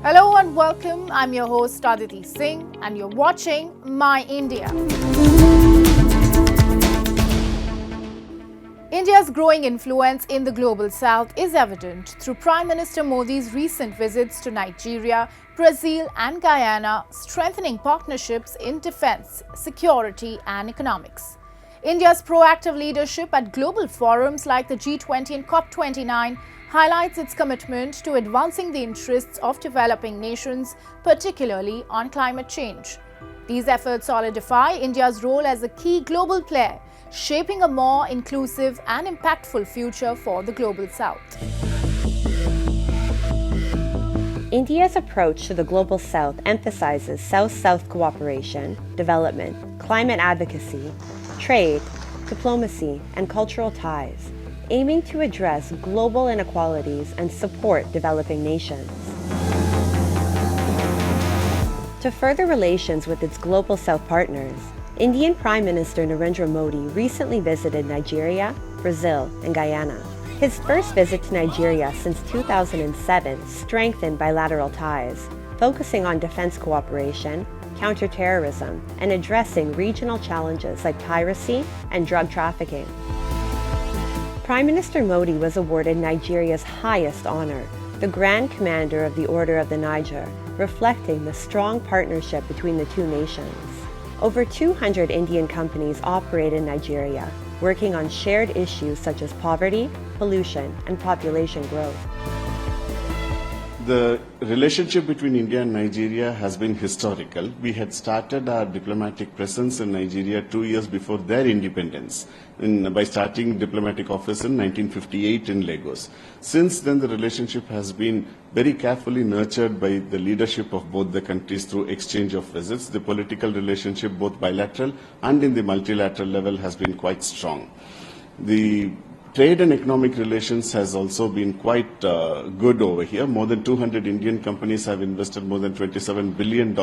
Hello and welcome. I'm your host Aditi Singh and you're watching My India. India's growing influence in the global south is evident through Prime Minister Modi's recent visits to Nigeria, Brazil and Guyana, strengthening partnerships in defense, security and economics. India's proactive leadership at global forums like the G20 and COP29 highlights its commitment to advancing the interests of developing nations, particularly on climate change. These efforts solidify India's role as a key global player, shaping a more inclusive and impactful future for the global south. India's approach to the global south emphasizes South-South cooperation, development, climate advocacy, trade, diplomacy, and cultural ties, aiming to address global inequalities and support developing nations. To further relations with its global south partners, Indian Prime Minister Narendra Modi recently visited Nigeria, Brazil, and Guyana. His first visit to Nigeria since 2007 strengthened bilateral ties, focusing on defense cooperation, counterterrorism, and addressing regional challenges like piracy and drug trafficking. Prime Minister Modi was awarded Nigeria's highest honor, the Grand Commander of the Order of the Niger, reflecting the strong partnership between the two nations. Over 200 Indian companies operate in Nigeria, working on shared issues such as poverty, pollution, and population growth. The relationship between India and Nigeria has been historical. We had started our diplomatic presence in Nigeria 2 years before their independence by starting diplomatic office in 1958 in Lagos. Since then, the relationship has been very carefully nurtured by the leadership of both the countries through exchange of visits. The political relationship, both bilateral and in the multilateral level, has been quite strong. The trade and economic relations has also been quite good over here. More than 200 Indian companies have invested more than $27 billion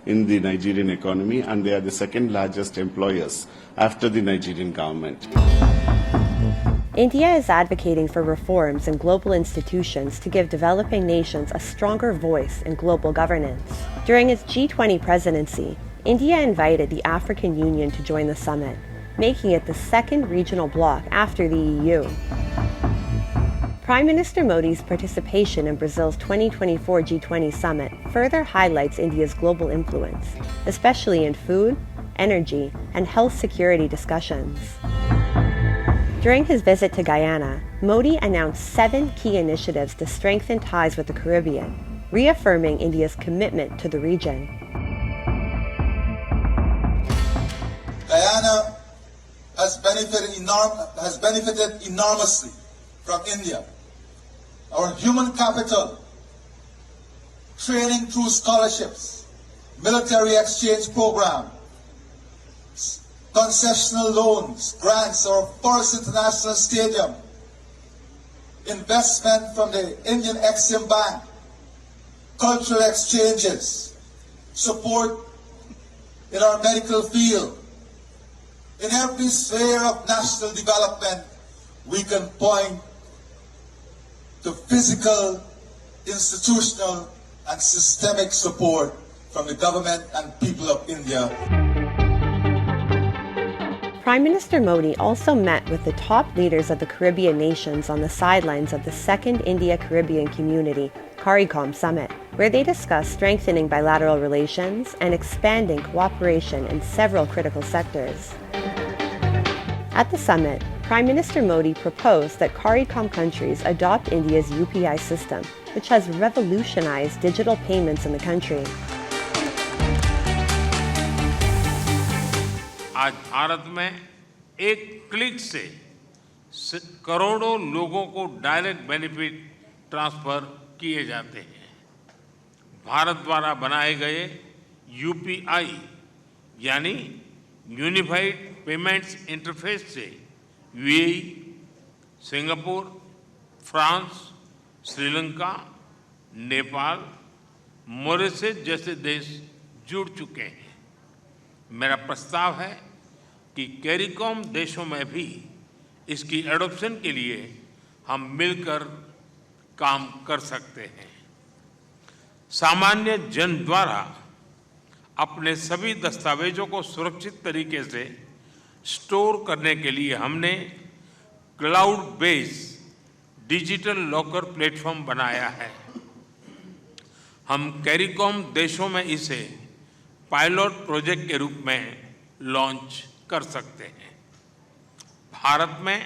in the Nigerian economy, and they are the second largest employers after the Nigerian government. India is advocating for reforms in global institutions to give developing nations a stronger voice in global governance. During its G20 presidency, India invited the African Union to join the summit, making it the second regional bloc after the EU. Prime Minister Modi's participation in Brazil's 2024 G20 summit further highlights India's global influence, especially in food, energy, and health security discussions. During his visit to Guyana, Modi announced 7 key initiatives to strengthen ties with the Caribbean, reaffirming India's commitment to the region. Guyana has benefited enormously from India. Our human capital, training through scholarships, military exchange program, concessional loans, grants, our first international stadium, investment from the Indian Exim Bank, cultural exchanges, support in our medical field. In every sphere of national development, we can point to physical, institutional, and systemic support from the government and people of India. Prime Minister Modi also met with the top leaders of the Caribbean nations on the sidelines of the second India-Caribbean Community, CARICOM Summit, where they discussed strengthening bilateral relations and expanding cooperation in several critical sectors. At the summit, Prime Minister Modi proposed that CARICOM countries adopt India's UPI system, which has revolutionized digital payments in the country. आज भारत में एक click से करोड़ों लोगों को direct benefit transfer किए जाते हैं। भारत द्वारा बनाए गए यूपीआई यानी यूनिफाइड पेमेंट्स इंटरफेस से UAE, Singapore, France, Sri Lanka, Nepal, Mauritius जैसे देश जुड़ चुके हैं। मेरा प्रस्ताव है कि कैरिकॉम देशों में भी इसकी एडॉप्शन के लिए हम मिलकर काम कर सकते हैं। सामान्य जन द्वारा अपने सभी दस्तावेजों को सुरक्षित तरीके से स्टोर करने के लिए हमने cloud based digital locker platform बनाया है। हम कैरिकॉम देशों में इसे पायलट प्रोजेक्ट के रूप में लॉन्च कर सकते हैं। भारत में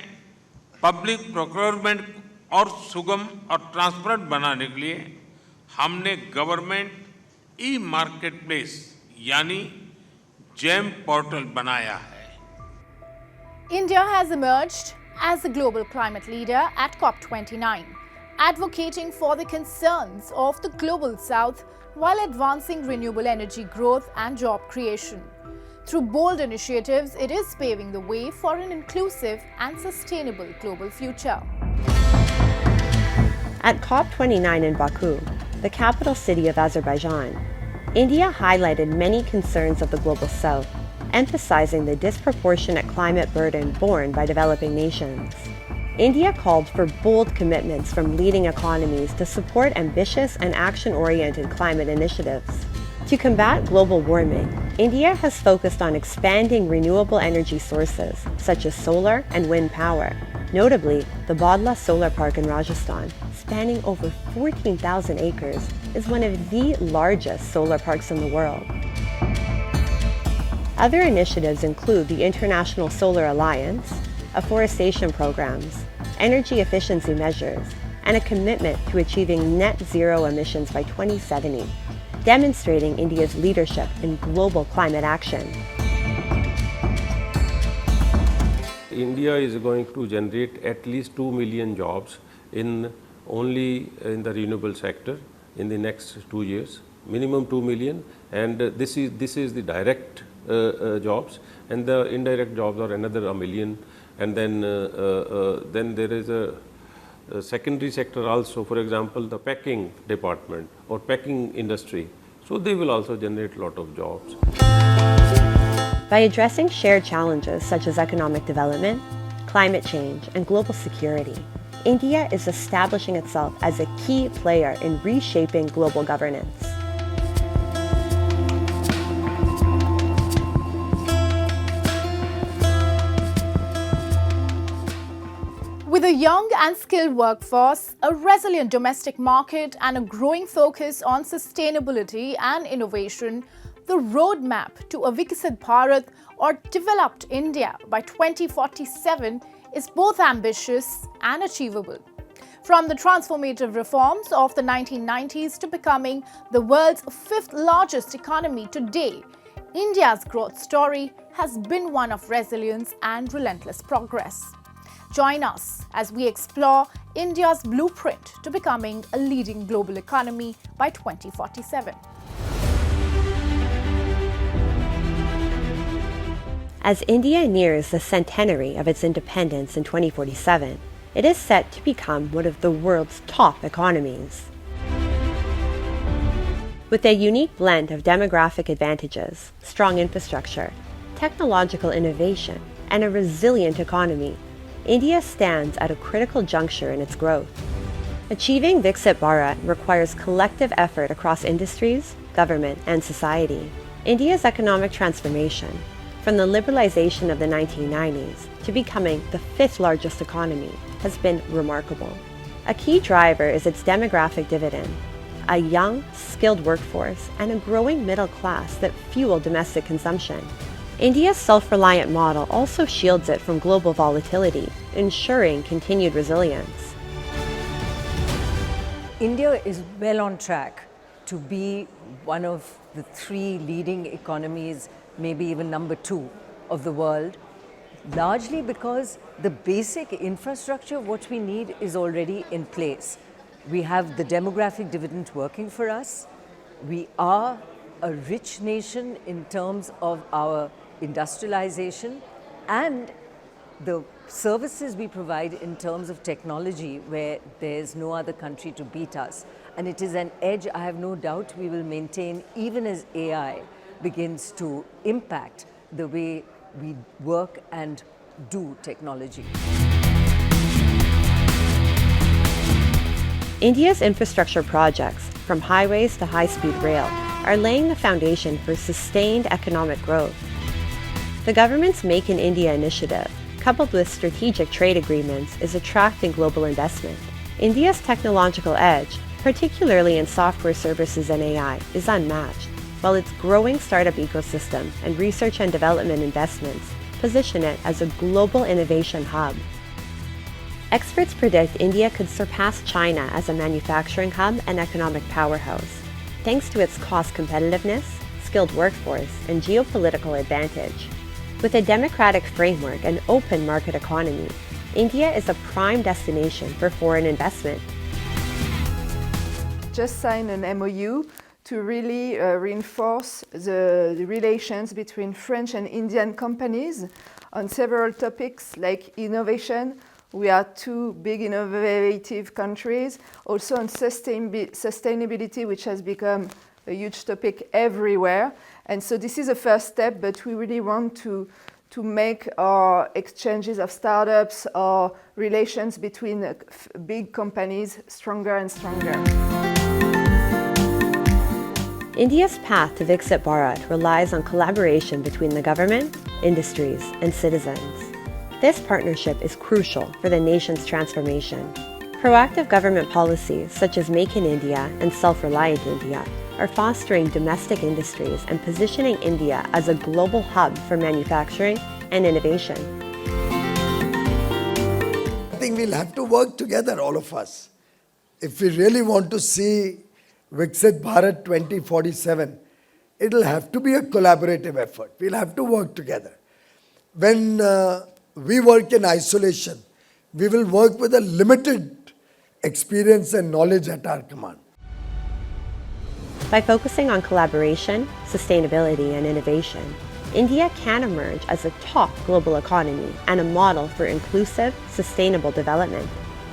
पब्लिक प्रोक्योरमेंट और सुगम और ट्रांसपेरेंट बनाने के लिए हमने गवर्नमेंट ई मार्केट प्लेस यानी जेम पोर्टल बनाया है। India has emerged as a global climate leader at COP29, advocating for the concerns of the global south while advancing renewable energy growth and job creation. Through bold initiatives, it is paving the way for an inclusive and sustainable global future. At COP29 in Baku, the capital city of Azerbaijan, India highlighted many concerns of the global south, emphasizing the disproportionate climate burden borne by developing nations. India called for bold commitments from leading economies to support ambitious and action-oriented climate initiatives. To combat global warming, India has focused on expanding renewable energy sources such as solar and wind power. Notably, the Badla Solar Park in Rajasthan, spanning over 14,000 acres, is one of the largest solar parks in the world. Other initiatives include the International Solar Alliance, afforestation programs, energy efficiency measures, and a commitment to achieving net zero emissions by 2070, demonstrating India's leadership in global climate action. India is going to generate at least 2 million jobs only in the renewable sector in the next 2 years, minimum 2 million, and this is the direct jobs, and the indirect jobs are another 1 million, and then there is a secondary sector also, for example the packing department or packing industry, so they will also generate a lot of jobs. By addressing shared challenges such as economic development, climate change, and global security, India is establishing itself as a key player in reshaping global governance. With a young and skilled workforce, a resilient domestic market, and a growing focus on sustainability and innovation, the roadmap to a Viksit Bharat or developed India by 2047 is both ambitious and achievable. From the transformative reforms of the 1990s to becoming the world's fifth largest economy today, India's growth story has been one of resilience and relentless progress. Join us as we explore India's blueprint to becoming a leading global economy by 2047. As India nears the centenary of its independence in 2047, it is set to become one of the world's top economies. With a unique blend of demographic advantages, strong infrastructure, technological innovation, and a resilient economy, India stands at a critical juncture in its growth. Achieving Viksit Bharat requires collective effort across industries, government, and society. India's economic transformation, from the liberalization of the 1990s to becoming the fifth largest economy, has been remarkable. A key driver is its demographic dividend, a young, skilled workforce, and a growing middle class that fuel domestic consumption. India's self-reliant model also shields it from global volatility, ensuring continued resilience. India is well on track to be one of the 3 leading economies, maybe even number 2 of the world, largely because the basic infrastructure of what we need is already in place. We have the demographic dividend working for us. We are a rich nation in terms of our industrialization and the services we provide in terms of technology, where there's no other country to beat us. And it is an edge I have no doubt we will maintain even as AI begins to impact the way we work and do technology. India's infrastructure projects, from highways to high-speed rail, are laying the foundation for sustained economic growth. The government's Make in India initiative, coupled with strategic trade agreements, is attracting global investment. India's technological edge, particularly in software services and AI, is unmatched, while its growing startup ecosystem and research and development investments position it as a global innovation hub. Experts predict India could surpass China as a manufacturing hub and economic powerhouse, thanks to its cost competitiveness, skilled workforce, and geopolitical advantage. With a democratic framework and open market economy, India is a prime destination for foreign investment. Just signed an MOU to really reinforce the relations between French and Indian companies on several topics like innovation. We are two big innovative countries. Also on sustainability, which has become a huge topic everywhere. And so this is a first step, but we really want to make our exchanges of startups or relations between big companies stronger and stronger. India's path to Viksit Bharat relies on collaboration between the government, industries, and citizens. This partnership is crucial for the nation's transformation. Proactive government policies such as Make in India and Self-Reliant India are fostering domestic industries and positioning India as a global hub for manufacturing and innovation. I think we'll have to work together, all of us. If we really want to see Viksit Bharat 2047, it'll have to be a collaborative effort. We'll have to work together. When we work in isolation, we will work with a limited experience and knowledge at our command. By focusing on collaboration, sustainability, and innovation, India can emerge as a top global economy and a model for inclusive, sustainable development.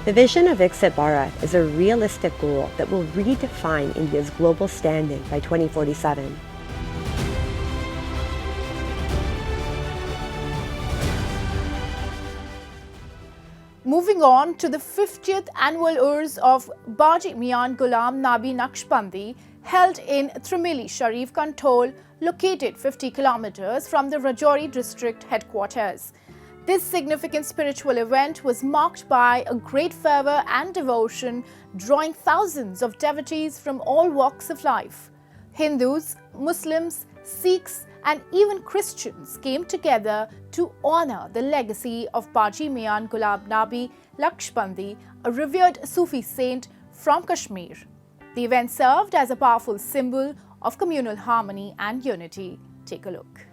The vision of Viksit Bharat is a realistic goal that will redefine India's global standing by 2047. Moving on to the 50th annual Urs of Baji Mian Ghulam Nabi Naqshbandi, held in Trimili Sharif Kanthol, located 50 kilometers from the Rajouri district headquarters. This significant spiritual event was marked by a great fervor and devotion, drawing thousands of devotees from all walks of life. Hindus, Muslims, Sikhs, and even Christians came together to honor the legacy of Baji Mian Ghulam Nabi Naqshbandi, a revered Sufi saint from Kashmir. The event served as a powerful symbol of communal harmony and unity. Take a look.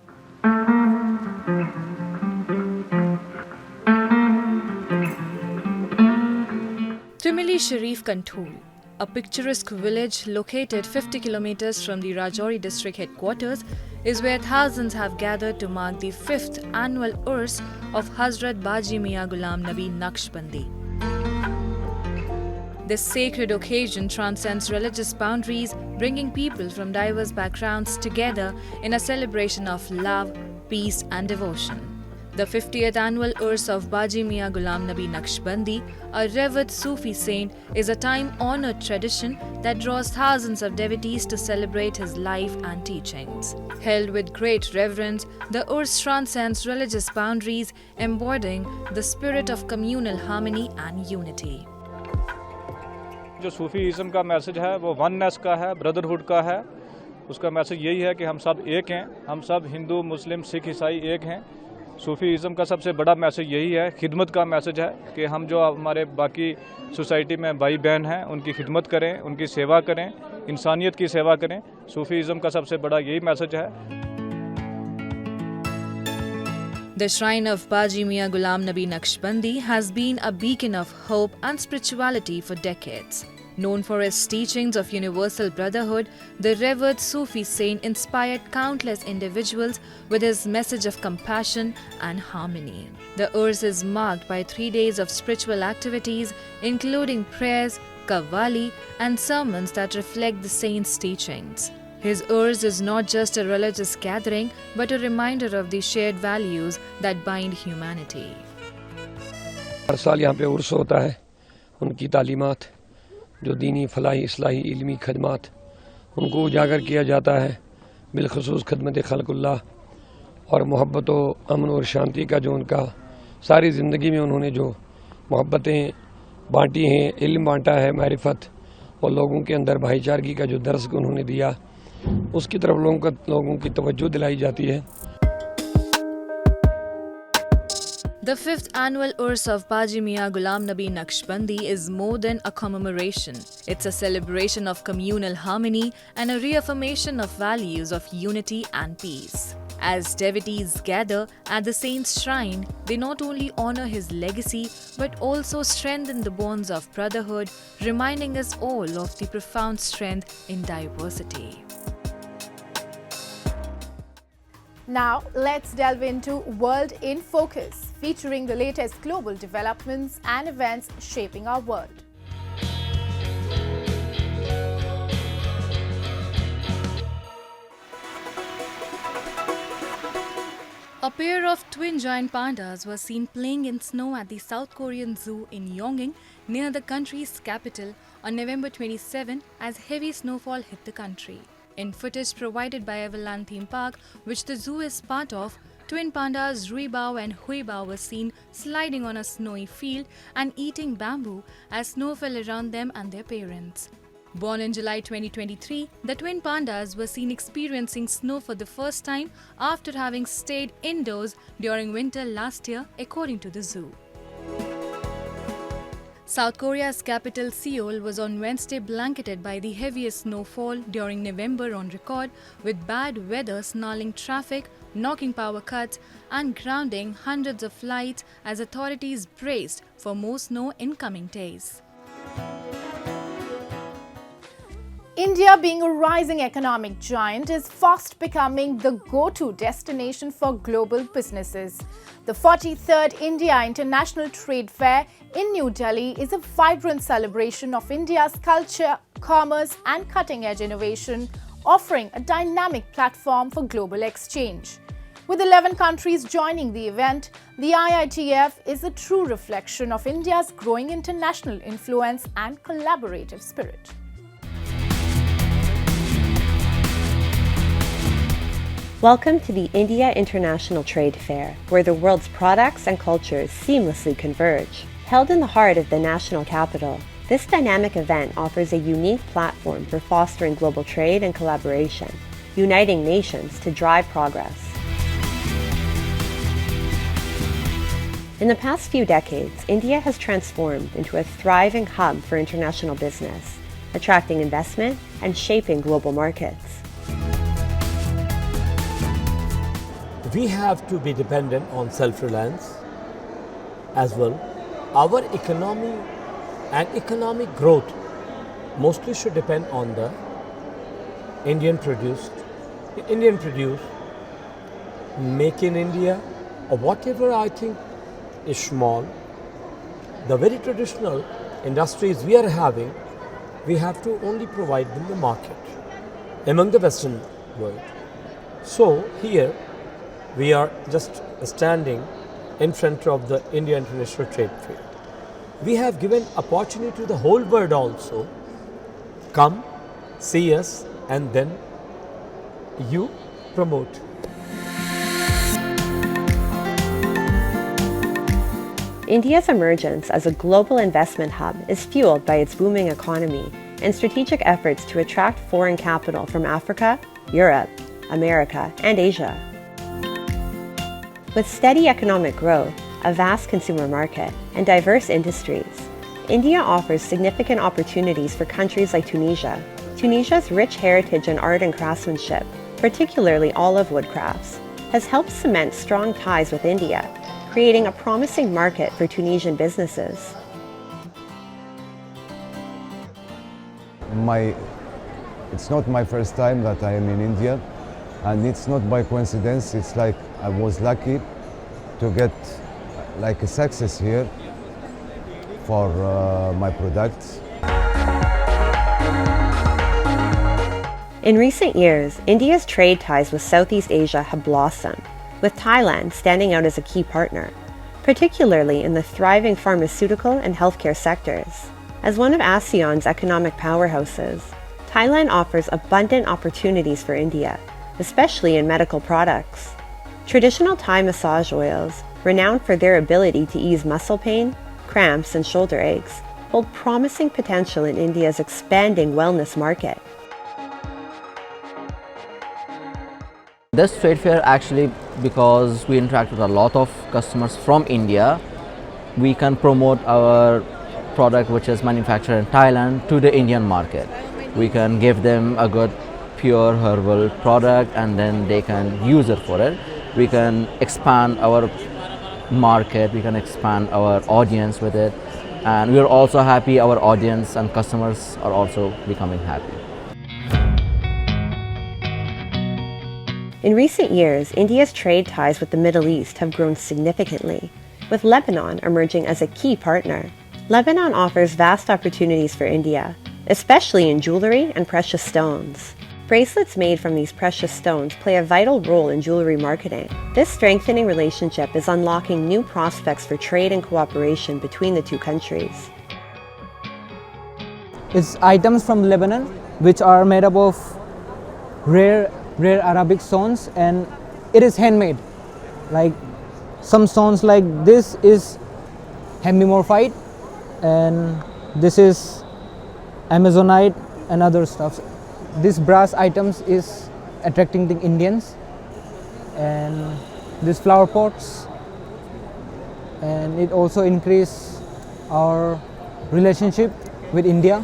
Trimili Sharif Kanthol, a picturesque village located 50 kilometers from the Rajouri district headquarters, is where thousands have gathered to mark the 5th annual Urs of Hazrat Baji Mian Ghulam Nabi Naqshbandi. This sacred occasion transcends religious boundaries, bringing people from diverse backgrounds together in a celebration of love, peace, and devotion. The 50th annual Urs of Baji Mian Ghulam Nabi Naqshbandi, a revered Sufi saint, is a time-honored tradition that draws thousands of devotees to celebrate his life and teachings. Held with great reverence, the Urs transcends religious boundaries, embodying the spirit of communal harmony and unity. जो Sufism का message है वो oneness का है, brotherhood का है। उसका message यही है कि हम सब एक हैं, हम सब हिंदू, मुस्लिम, सिख, ईसाई एक हैं। सूफीज़म का सबसे बड़ा मैसेज यही है, खिदमत का मैसेज है कि हम जो हमारे बाकी सोसाइटी में भाई बहन हैं उनकी खिदमत करें, उनकी सेवा करें, इंसानियत की सेवा करें। सूफीज़म का सबसे बड़ा यही मैसेज है। The shrine of Baji Mian Ghulam Nabi Naqshbandi has been a beacon of hope and spirituality for decades. Known for his teachings of universal brotherhood, the revered Sufi saint inspired countless individuals with his message of compassion and harmony. The Urs is marked by 3 days of spiritual activities, including prayers, qawwali, and sermons that reflect the saint's teachings. His Urs is not just a religious gathering, but a reminder of the shared values that bind humanity. हर साल यहाँ पे उर्स होता है, उनकी तालीमात जो दीनी फलाही इस्लाही इल्मी खदमात उनको उजागर किया जाता है, बिलखसूस खदमत खल्कुल्लाह और मोहब्बत व अमन और शांति का जो उनका सारी ज़िंदगी में उन्होंने जो मोहब्बतें बांटी हैं, इल्म बांटा है, मारिफत और लोगों के अंदर भाईचारगी का जो दर्स उन्होंने दिया, उसकी तरफ लोगों की तवज्जो दिलाई जाती है। The 5th annual Urs of Baji Mian Ghulam Nabi Naqshbandi is more than a commemoration. It's a celebration of communal harmony and a reaffirmation of values of unity and peace. As devotees gather at the saint's shrine, they not only honor his legacy but also strengthen the bonds of brotherhood, reminding us all of the profound strength in diversity. Now, let's delve into World in Focus, featuring the latest global developments and events shaping our world. A pair of twin giant pandas were seen playing in snow at the South Korean zoo in Yongin, near the country's capital, on November 27 as heavy snowfall hit the country. In footage provided by Everland Theme Park, which the zoo is part of, twin pandas Ruibao and Huibao were seen sliding on a snowy field and eating bamboo as snow fell around them and their parents. Born in July 2023, the twin pandas were seen experiencing snow for the first time after having stayed indoors during winter last year, according to the zoo. South Korea's capital Seoul was on Wednesday blanketed by the heaviest snowfall during November on record, with bad weather snarling traffic, knocking power cuts and grounding hundreds of flights as authorities braced for more snow in coming days. India, being a rising economic giant, is fast becoming the go-to destination for global businesses. The 43rd India International Trade Fair in New Delhi is a vibrant celebration of India's culture, commerce and cutting-edge innovation, offering a dynamic platform for global exchange. With 11 countries joining the event, the IITF is a true reflection of India's growing international influence and collaborative spirit. Welcome to the India International Trade Fair, where the world's products and cultures seamlessly converge. Held in the heart of the national capital, this dynamic event offers a unique platform for fostering global trade and collaboration, uniting nations to drive progress. In the past few decades, India has transformed into a thriving hub for international business, attracting investment and shaping global markets. We have to be dependent on self-reliance as well. Our economy and economic growth mostly should depend on the Indian produced, make in India, or whatever I think is small. The very traditional industries we are having, we have to only provide them the market among the Western world. So here, we are just standing in front of the India International Trade Fair. We have given opportunity to the whole world also. Come, see us, and then you promote. India's emergence as a global investment hub is fueled by its booming economy and strategic efforts to attract foreign capital from Africa, Europe, America, and Asia. With steady economic growth, a vast consumer market, and diverse industries, India offers significant opportunities for countries like Tunisia. Tunisia's rich heritage in art and craftsmanship, particularly olive wood crafts, has helped cement strong ties with India, creating a promising market for Tunisian businesses. It's not my first time that I am in India, and it's not by coincidence. It's like I was lucky to get like a success here for my products. In recent years, India's trade ties with Southeast Asia have blossomed, with Thailand standing out as a key partner, particularly in the thriving pharmaceutical and healthcare sectors. As one of ASEAN's economic powerhouses, Thailand offers abundant opportunities for India, especially in medical products. Traditional Thai massage oils, renowned for their ability to ease muscle pain, cramps, and shoulder aches, hold promising potential in India's expanding wellness market. This trade fair actually, because we interact with a lot of customers from India, we can promote our product which is manufactured in Thailand to the Indian market. We can give them a good pure herbal product and then they can use it for it. We can expand our market, we can expand our audience with it, and we are also happy our audience and customers are also becoming happy. In recent years, India's trade ties with the Middle East have grown significantly, with Lebanon emerging as a key partner. Lebanon offers vast opportunities for India, especially in jewelry and precious stones. Bracelets made from these precious stones play a vital role in jewelry marketing. This strengthening relationship is unlocking new prospects for trade and cooperation between the two countries. It's items from Lebanon which are made up of rare Arabic stones, and it is handmade. Like some stones like this is hemimorphite and this is Amazonite and other stuff. This brass items is attracting the Indians, and these flower pots, and it also increase our relationship with India.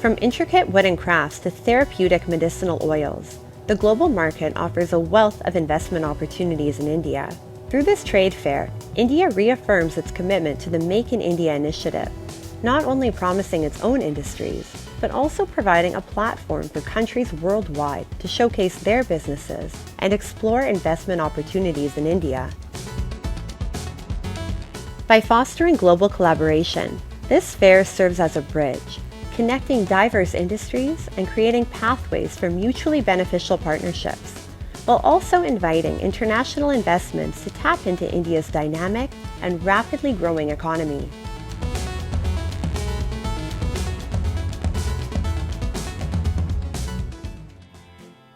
From intricate wooden crafts to therapeutic medicinal oils, the global market offers a wealth of investment opportunities in India. Through this trade fair, India reaffirms its commitment to the Make in India initiative, not only promising its own industries, but also providing a platform for countries worldwide to showcase their businesses and explore investment opportunities in India. By fostering global collaboration, this fair serves as a bridge, connecting diverse industries and creating pathways for mutually beneficial partnerships, while also inviting international investments to tap into India's dynamic and rapidly growing economy.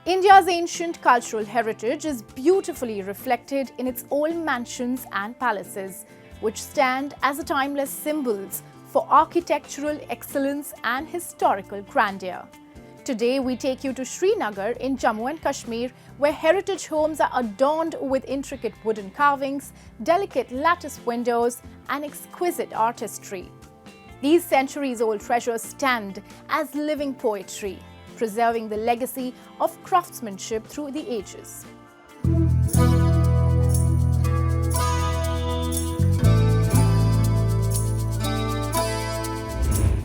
India's ancient cultural heritage is beautifully reflected in its old mansions and palaces, which stand as timeless symbols for architectural excellence and historical grandeur. Today, we take you to Srinagar in Jammu and Kashmir, where heritage homes are adorned with intricate wooden carvings, delicate lattice windows, and exquisite artistry. These centuries-old treasures stand as living poetry, preserving the legacy of craftsmanship through the ages.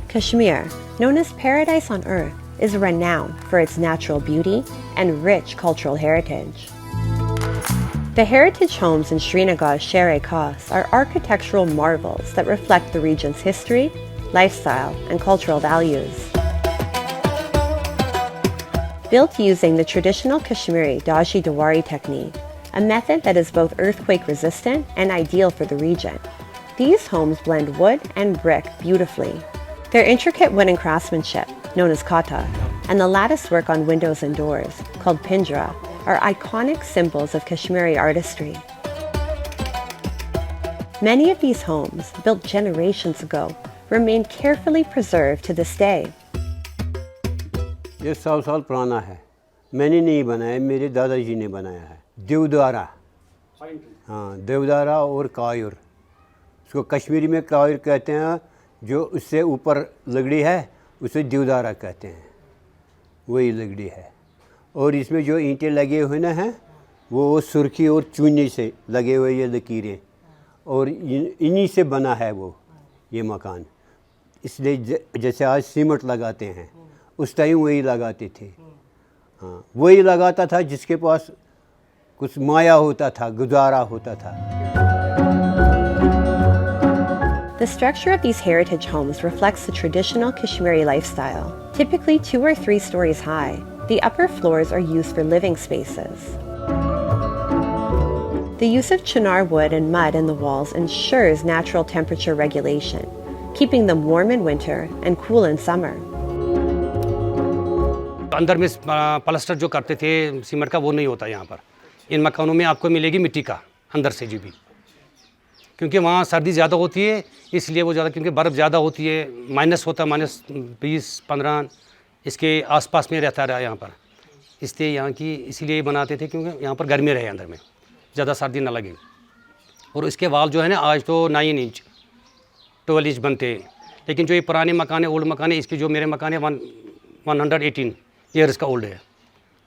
Kashmir, known as Paradise on Earth, is renowned for its natural beauty and rich cultural heritage. The heritage homes in Srinagar's Sher-e-Khas are architectural marvels that reflect the region's history, lifestyle, and cultural values. Built using the traditional Kashmiri Daji Diwari technique, a method that is both earthquake-resistant and ideal for the region, these homes blend wood and brick beautifully. Their intricate wooden craftsmanship, known as kata, and the lattice work on windows and doors, called pindra, are iconic symbols of Kashmiri artistry. Many of these homes, built generations ago, remain carefully preserved to this day. ये 100 साल पुराना है, मैंने नहीं बनाया, मेरे दादाजी ने बनाया है। देवदारा, हाँ, देवदारा और कायर, उसको कश्मीरी में कायर कहते हैं, जो उससे ऊपर लकड़ी है उसे देवदारा कहते हैं, वही लकड़ी है। और इसमें जो ईंटें लगे हुए ना हैं वो सुर्खी और चूने से लगे हुए ये लकीरें, और इन्हीं से बना है वो ये मकान। इसलिए जैसे आज सीमेंट लगाते हैं उस टाइम वही लगाते थे, हाँ, वही लगाता था जिसके पास कुछ माया होता था, गुजारा होता था। The structure of these heritage homes reflects the traditional Kashmiri lifestyle. Typically 2 or 3 stories high, the upper floors are used for living spaces. The use of chinar wood and mud in the walls ensures natural temperature regulation, keeping them warm in winter and cool in summer. अंदर में plaster जो करते थे cement का वो नहीं होता यहाँ पर। इन मकानों में आपको मिलेगी मिट्टी का अंदर से जो भी, क्योंकि वहाँ सर्दी ज़्यादा होती है इसलिए वो ज़्यादा, क्योंकि बर्फ़ ज़्यादा होती है, माइनस होता है, -20-15 इसके आसपास में रहता रहा यहाँ पर, इसलिए यहाँ की इसीलिए बनाते थे क्योंकि यहाँ पर गर्मी रहे अंदर में, ज़्यादा सर्दी ना लगे। और इसके वाल जो है ना आज तो 9 इंच 12 इंच बनते हैं, लेकिन जो ये पुराने मकान है, ओल्ड मकान है, इसके जो मेरे मकान है 118 ईयर्स का ओल्ड है,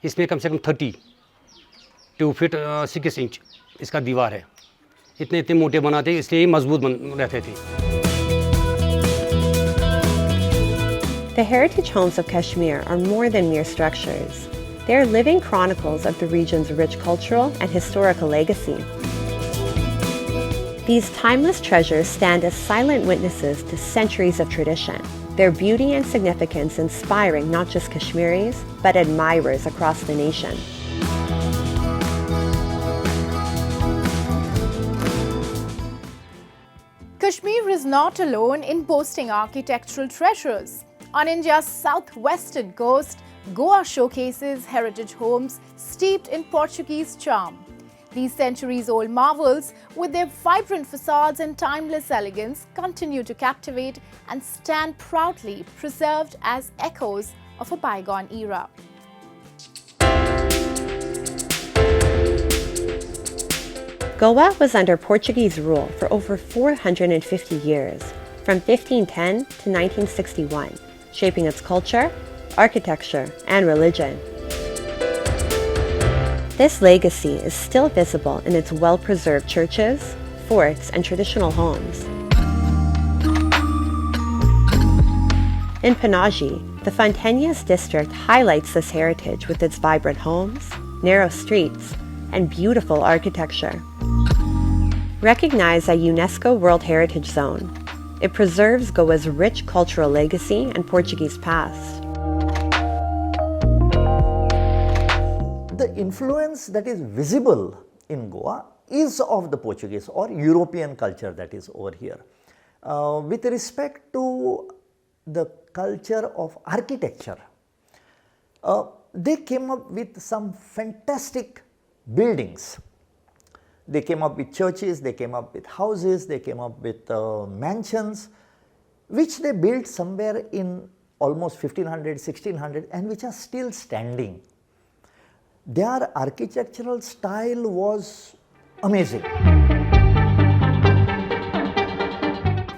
इसमें कम से कम 32 फीट 6 इंच इसका दीवार है। इतने मोटे बनाते इसलिए ये मजबूत रहते थे। The heritage homes of Kashmir are more than mere structures. They are living chronicles of the region's rich cultural and historical legacy. These timeless treasures stand as silent witnesses to centuries of tradition, their beauty and significance inspiring not just Kashmiris, but admirers across the nation. Kashmir is not alone in boasting architectural treasures. On India's southwestern coast, Goa showcases heritage homes steeped in Portuguese charm. These centuries-old marvels, with their vibrant facades and timeless elegance, continue to captivate and stand proudly preserved as echoes of a bygone era. Goa was under Portuguese rule for over 450 years, from 1510 to 1961, shaping its culture, architecture, and religion. This legacy is still visible in its well-preserved churches, forts, and traditional homes. In Panaji, the Fontainhas district highlights this heritage with its vibrant homes, narrow streets, and beautiful architecture. Recognized a UNESCO World Heritage Zone, it preserves Goa's rich cultural legacy and Portuguese past. The influence that is visible in Goa is of the Portuguese or European culture that is over here. With respect to the culture of architecture, they came up with some fantastic buildings. They came up with churches, they came up with houses, they came up with mansions, which they built somewhere in almost 1500, 1600 and which are still standing. Their architectural style was amazing.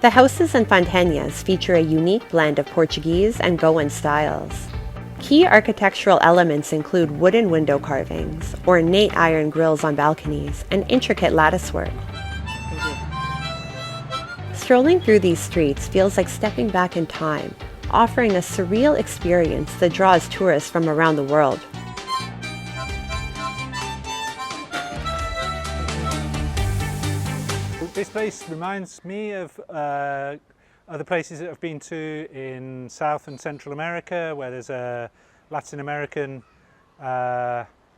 The houses in Fontainhas feature a unique blend of Portuguese and Goan styles. Key architectural elements include wooden window carvings, ornate iron grills on balconies, and intricate latticework. Strolling through these streets feels like stepping back in time, offering a surreal experience that draws tourists from around the world. This place reminds me of other places that I've been to in South and Central America, where there's a Latin American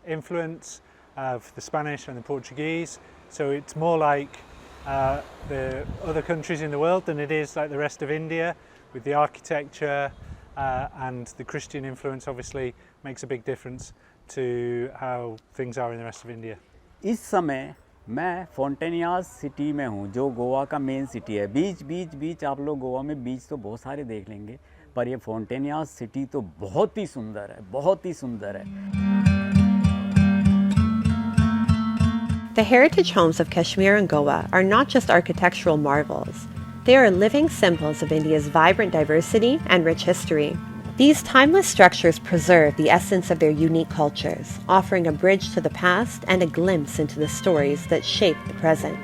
influence of the Spanish and the Portuguese. So it's more like the other countries in the world than it is like the rest of India, with the architecture and the Christian influence obviously makes a big difference to how things are in the rest of India. इस समय मैं फोंटेनियास city में हूँ, जो गोवा का main city है। बीच आप लोग गोवा में बीच तो बहुत सारे देख लेंगे, पर ये फोंटेनियास सिटी तो बहुत ही सुंदर है, बहुत ही सुंदर है। The heritage homes of Kashmir and Goa are not just architectural marvels. They are living symbols of India's vibrant diversity and rich history. These timeless structures preserve the essence of their unique cultures, offering a bridge to the past and a glimpse into the stories that shape the present.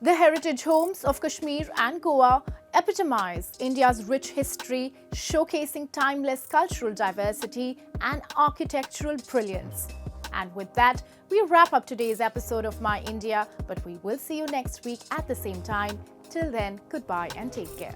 The heritage homes of Kashmir and Goa epitomize India's rich history, showcasing timeless cultural diversity and architectural brilliance. And with that, we wrap up today's episode of My India, but we will see you next week at the same time. Till then, goodbye and take care.